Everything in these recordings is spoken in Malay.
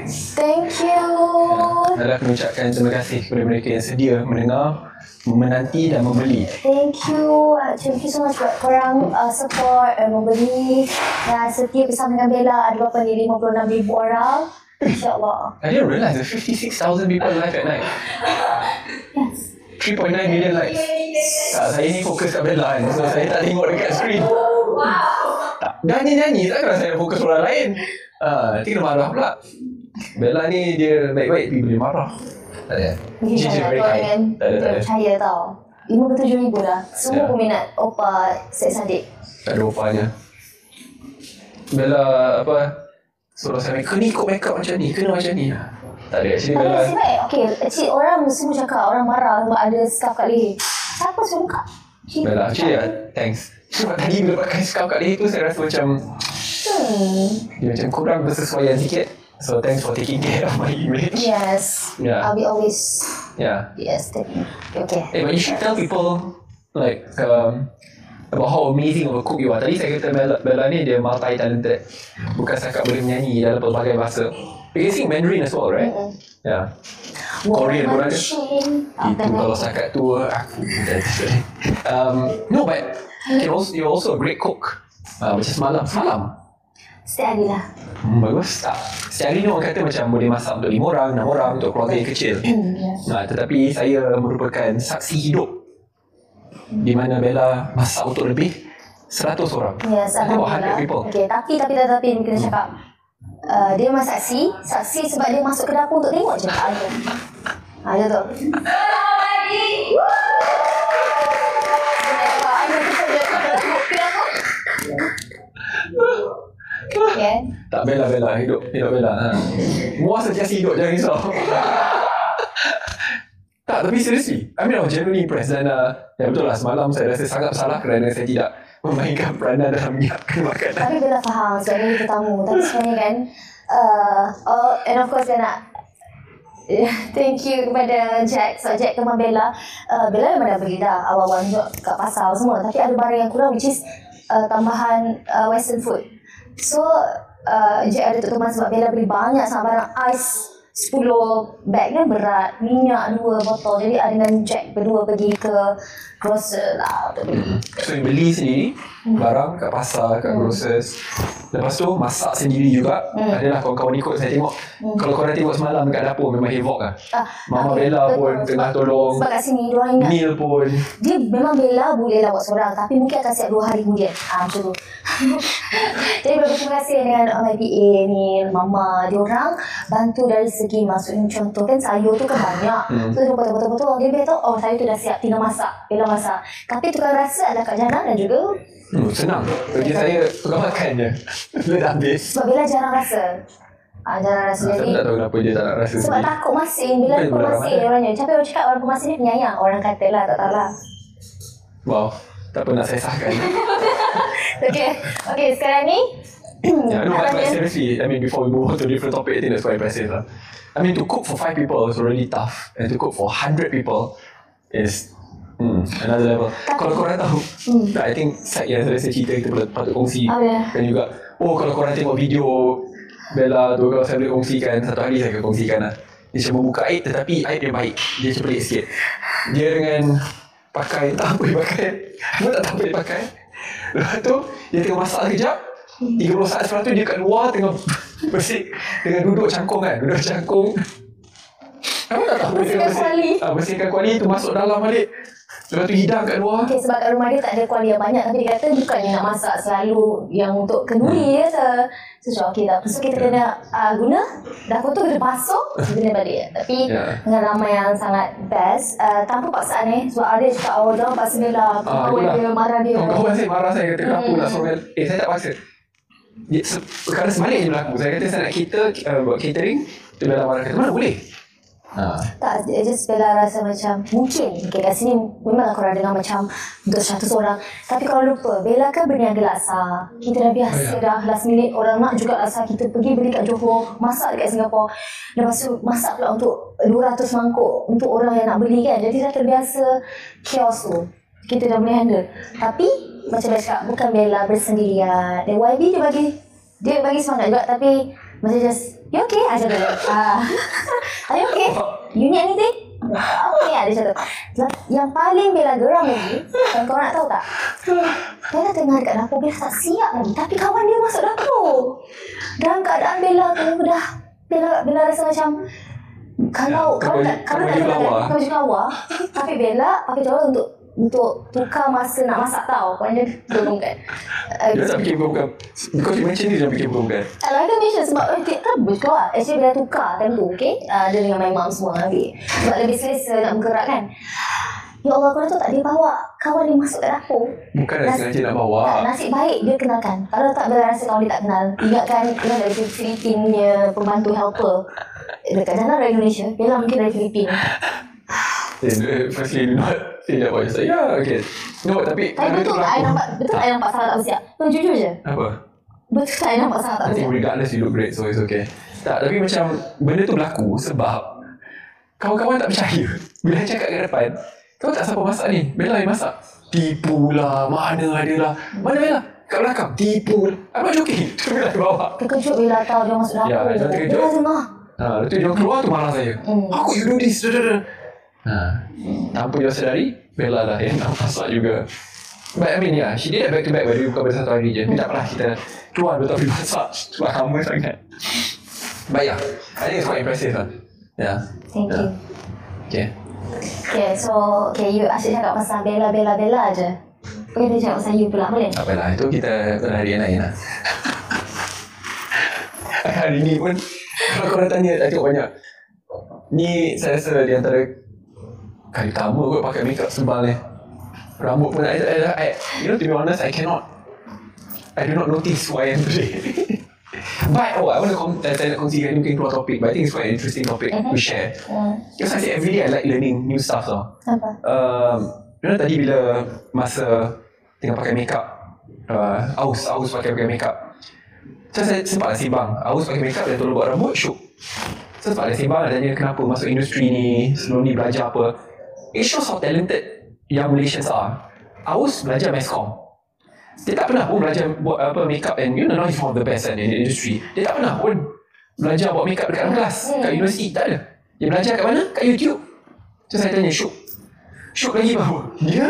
Thank you. Adalah mengucapkan terima kasih kepada mereka yang sedia mendengar, menanti dan membeli. Thank you so much buat korang support membeli dan setia bersama dengan Bella. Ada berapa ni, 56,000 orang. InsyaAllah. I didn't realize there's 56,000 people live at night. Yes. 3.9 million likes. Saya ni fokus kat Bella kan, so saya tak tengok dekat screen. Tak, nyanyi-nyanyi takkan saya nak fokus orang lain. Nanti kena marah pula. Bella ni dia baik-baik tapi boleh marah. Tak ada. Mungkin She's very kind. Tak ada. percaya tau. 57,000 dah. Semua peminat Oppa Sex Adik. Tak ada opanya. Bella suruh saya kena ikut makeup macam ni, kena macam ni. Tak ada. Actually Bella Nasib baik. Okay, actually orang semua cakap, orang marah sebab ada scarf kat leher. Siapa suruh buka? Bella, actually thanks. Sebab tadi bila pakai scarf kat leher tu saya rasa macam dia macam kurang bersesuaian sikit. So thanks for taking care of my image. Yes. Yeah. I'll be always. Yeah. Yes. Okay. But you should tell people like about how amazing of a cook you are. Tadi saya kata Bella ni dia multi-talented. Bukan setakat boleh menyanyi dalam pelbagai bahasa. You can sing Mandarin as well, right? Yeah. Korean pun ada. Itu kalau setakat tu aku no, but you're also a great cook. Macam semalam. Setiap hari lah. Bagus tak? Setiap hari ni orang kata macam boleh masak untuk 5 orang, 6 orang, untuk keluarga yang kecil. Tetapi saya merupakan saksi hidup di mana Bella masak untuk lebih 100 orang. Yes, Alhamdulillah. 100 people. Okay, tapi ni kena cakap. Dia memang saksi sebab dia masuk ke dapur untuk tengok je tak ada. Dia tu. Okay. Tak, Bella hidup Bella. Muas sejati hidup, jangan risau. Tak, tapi seriously, I mean I was genuinely impressed. Dan ya betul lah, semalam saya rasa sangat salah kerana saya tidak memainkan peranan dalam menyiapkan makanan. Tapi Bella faham sebab dia tetamu. Tapi sebenarnya kan and of course dia nak thank you kepada Jack. So Jack teman Bella. Bella memang dah beli dah awal-awal kat pasar semua. Tapi ada barang yang kurang, which is tambahan western food. So Jack ada teman sebab Bella beli banyak sangat barang. Ais 10 bag kan berat, minyak 2 botol. Jadi dengan Jack berdua pergi ke grocer lah untuk beli. So beli sendiri barang kat pasar, kat grocers. Lepas tu masak sendiri juga. Adalah kawan-kawan ikut saya tengok. Kalau korang tengok semalam kat dapur memang havoc lah. Mama Bella pun tengah tolong. Sebab kat sini diorang ingat Neil pun. dia memang Bella boleh lah buat seorang, tapi mungkin akan siap 2 hari kemudian. Macam tu. Jadi berterima kasih dengan my PA ni, Mama. Diorang bantu dari segi maksudnya contoh kan sayur tu kan banyak. So dia betul-betul dia beritahu sayur tu dah siap, tinggal masak. Bella masak. Tapi tukang rasa adalah Kak Jana dan juga Senang. Bagi saya tukang makan je. Dia dah habis. sebab Bella jarang rasa. Jarang rasa. Saya Jadi tak tahu kenapa dia tak nak rasa sebab sendiri. takut masin. Bila Bukan pemasin orangnya. Tapi orang cakap orang pemasin ni penyayang. Orang kata lah, tak tahu lah. Wow. Tak pernah saya sahkan. Okay, sekarang ni Yeah, no, but seriously, I mean, before we move on to different topic, I think that's quite impressive lah. I mean, to cook for 5 people is already tough, and to cook for 100 people is another level. Kalau korang tahu, I think side yang saya cerita kita patut kongsi kan juga. Kalau korang tengok video Bella tu, kalau saya boleh kongsikan, satu hari saya akan kongsikan lah. Dia cuma buka air, tetapi air dia baik. Dia macam pelik sikit. Dia dengan pakai, tak apa dia pakai. Aku tak tahu apa dia pakai. Lepas tu, dia tengah masak sekejap. 30 saat setelah tu dia kat luar tengah bersih dengan duduk cangkung kan. Duduk cangkung. Aku tak tahu. Bersihkan kuali tu masuk dalam balik. Lepas tu hidang kat luar. Okay, sebab kat rumah dia tak ada kuali yang banyak. Tapi dia kata bukannya nak masak selalu yang untuk kenduri dia kata. So okay tak. So kita kena guna. Dah kotor kita basuh. Guna balik. Tapi dengan ramai yang sangat best. Tanpa paksaan sebab ada cakap jangan paksa Bella. Kawan dia marah dia. Kawan saya marah saya kata kenapa nak suruh Bella. Saya tak paksa. Perkara sebaliknya berlaku. Saya kata saya nak buat catering. Tu Bella marah kata mana boleh. Tak, just Bella rasa macam mungkin kat sini memang korang dengar macam untuk 100 orang. Tapi kalau lupa, Bella kan berniaga laksa. Kita dah biasa dah last minute orang nak juga laksa. Kita pergi beli kat Johor, masak dekat Singapura. Lepas tu masak pula untuk 200 mangkuk untuk orang yang nak beli kan. Jadi dah terbiasa chaos tu. Kita dah boleh handle. Tapi macam Bella cakap, bukan Bella bersendirian. Dan YB dia bagi semangat juga. Tapi Macam just, you okay? Macam tu. Are you okay? You need anything? Okay lah, dia cakap. Yang paling Bella geram lagi, dan korang nak tahu tak? Bella tengah dekat dapur, Bella tak siap lagi. Tapi kawan dia masuk dapur. Dalam keadaan Bella tu dah, Bella rasa macam, kalau tak kena baju kelawar, tapi Bella pakai cara untuk tukar masa nak masak tau. Kau dia bukan. Dia tak fikir bukan. Because you mention dia fikir bukan. Kalau ada mention sebab kan baju keluar. Actually Bella tukar time tu, okay? Dia dengan my mom semua ambil. Sebab lebih selesa nak bergerak kan. Ya Allah, kau tahu tak dia bawa kawan dia masuk kat dapur. Bukan dah sengaja nak bawa. Nasib baik dia kenalkan. Kalau tak Bella rasa kawan dia tak kenal. Ingatkan dari Filipin punya pembantu helper. Dekat sana dari Indonesia. Bella mungkin dari Filipin. Firstly, do not say that voice. Yeah, okay. No, tapi betul I nampak sangat tak bersiap. Tuan jujur je. Apa? Betul I nampak sangat tak I think bersiap. regardless you look great, so it's okay. Tak, tapi macam benda tu berlaku sebab kawan-kawan tak percaya. Bila I cakap kat depan, kau tak siapa masak ni? Bella yang masak. Tipu lah, mana ada lah. Mana Bella? Kat belakang. Tipu lah. I'm not joking. Tu Bella bawa. Terkejut Bella tahu dia masuk dapur. Ya, dia terkejut. Bella tengah. Lepas tu dia keluar tu marah saya. How could you do this? Tanpa dia sedari, Bella lah yang nak masak juga. But I mean yeah, she did that back to back. Bukan pada satu hari je. Tak pernah kita keluar betul pergi masak. Sebab lama sangat. But yeah, I think it's quite impressive lah. Yeah. Thank you. Okay, so you asyik cakap pasal Bella je. Kita cakap pasal you pula, boleh? tak apalah, itu kita pada hari yang lain lah. Hari ni pun kalau korang tanya, I tengok banyak. Ni saya rasa di antara kali pertama kot pakai makeup sebal ni. Rambut pun I you know, to be honest, I do not notice who I am today. But I want to nak kongsikan ni, mungkin keluar topik, but I think it's quite an interesting topic to share. Because I say every day I like learning new stuff tau. Apa? You know tadi bila masa tengah pakai makeup, Aus pakai makeup. So saya sempat sembang, Aus pakai makeup dan tolong buat rambut, syuk. So sempat sembang tanya kenapa masuk industri ni, sebelum ni belajar apa. It shows how talented young Malaysians are. Aus belajar Mescom. Dia tak pernah pun belajar buat apa makeup, and you know he's one of the best in the industry. Dia tak pernah pun belajar buat makeup dekat dalam kelas, kat universiti, tak ada. Dia belajar kat mana? Kat YouTube. So saya tanya, Syuk lagi bahawa dia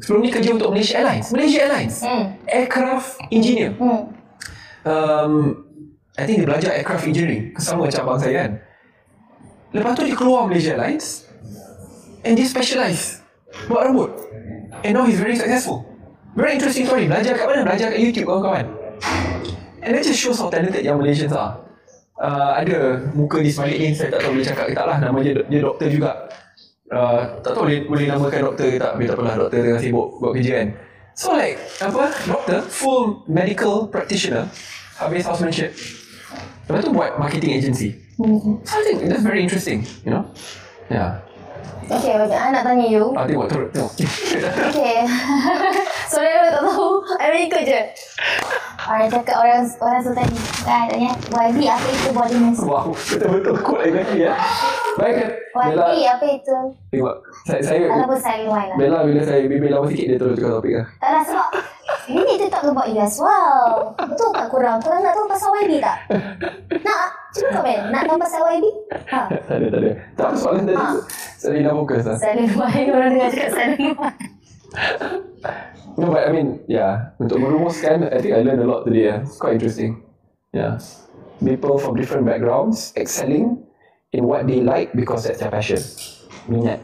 sebelum ni kerja untuk Malaysia Airlines. Aircraft engineer. I think dia belajar aircraft engineering, sama macam abang saya kan. Lepas tu dia keluar Malaysia Airlines and dia specialise buat rambut. And now he's very successful. Very interesting story. Belajar kat mana? Belajar kat YouTube, kawan-kawan. And that just shows how talented young Malaysians are. Ada muka di sebalik ni, saya tak tahu boleh cakap ke tak lah. Nama dia doktor juga. Tak tahu boleh namakan doktor ke tak. Tapi tak apalah, doktor tengah sibuk buat kerja kan. So like, doktor, full medical practitioner, habis housemanship. Lepas tu buat marketing agency. So I think that's very interesting, you know. Yeah. Okay, I nak tanya you. Tengok turut. Okay. Sorry, I tak tahu. I ikut je. Orang cakap orang sultan ni. Kan, tanya. YB, apa itu body mass? Wow, betul-betul quote lagi ya. Baik kan? YB, apa itu? Tengok. Saya Ataupun saya luar lah. Bella, bila saya bibir lama sikit, dia terus tukar topik lah. Tak lah, sebab we need to talk about you as well. Betul tak korang? Korang nak tahu pasal YB tak? Nak? Cuba komen. Nak tahu pasal YB? Tak ada. Tak apa soalan tadi. Saya dah fokus lah. Saya luar. Korang dengar cakap saya luar. No, but I mean, yeah. Untuk merumuskan, I think I learned a lot today. It's quite interesting. Yeah. People from different backgrounds excelling in what they like because that's their passion. Minat.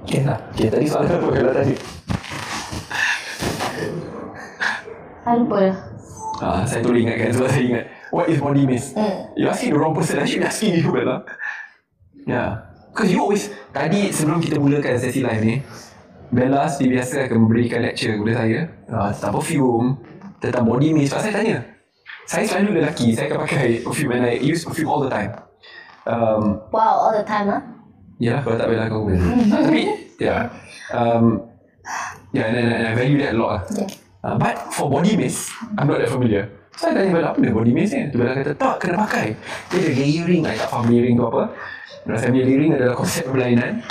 Okay lah. Okay, tadi soalan apa kalau tadi? Lupa lah. Saya tolong ingatkan sebab saya ingat. What is body mist? You asking the wrong person. I should be asking you, Bella. Yeah. Because you always, tadi sebelum kita mulakan sesi live ni, Bella seperti biasa akan memberikan lecture kepada saya tentang perfume, tentang body mist. Sebab saya tanya, saya selalu lelaki, saya akan pakai perfume and I use perfume all the time. Wow, all the time lah. Yalah, kalau tak Bella kau boleh. Tapi, yeah. And I value that a lot lah. Yeah. But for body mist, I'm not that familiar. So saya tanya Bella, apa dia body mist ni? Bella kata, tak, kena pakai. Dia ada layering, I tak faham layering tu apa. Saya punya layering adalah konsep berlainan.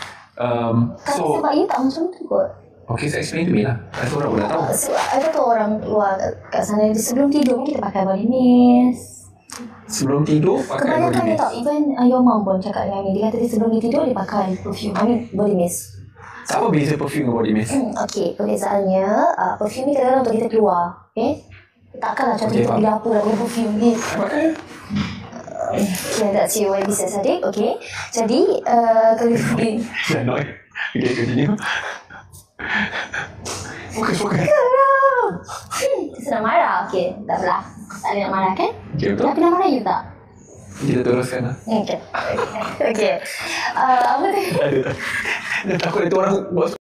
So, sebab you tak macam tu kot. Okay, so explain to me lah. Saya orang pun tak tahu. So, ada tu orang luar kat sana, sebelum tidur kita pakai body mist. Sebelum tidur pakai body Kebanyakan dia mist. tak. Even your mom pun cakap dengan ni. Dia kata dia sebelum dia tidur dia pakai perfume. I mean body mist. So, apa beza perfume dengan body mist? Okay, perbezaannya perfume ni kadang-kadang untuk kita keluar. Okay? Takkanlah contoh kita faham. pergi dapur dah guna perfume ni. Pakai. Okay, that's your business adik. Okay. Jadi kalau pergi Dah annoyed. Okay, continue. Fokus. Saya nak marah. Okay, tak apalah. Tak ada nak marah kan? Okay, betul. Tapi nak marah you tak? Kita teruskan lah. Okay. Okay. Apa tu? Ada. Dia takut itu orang buat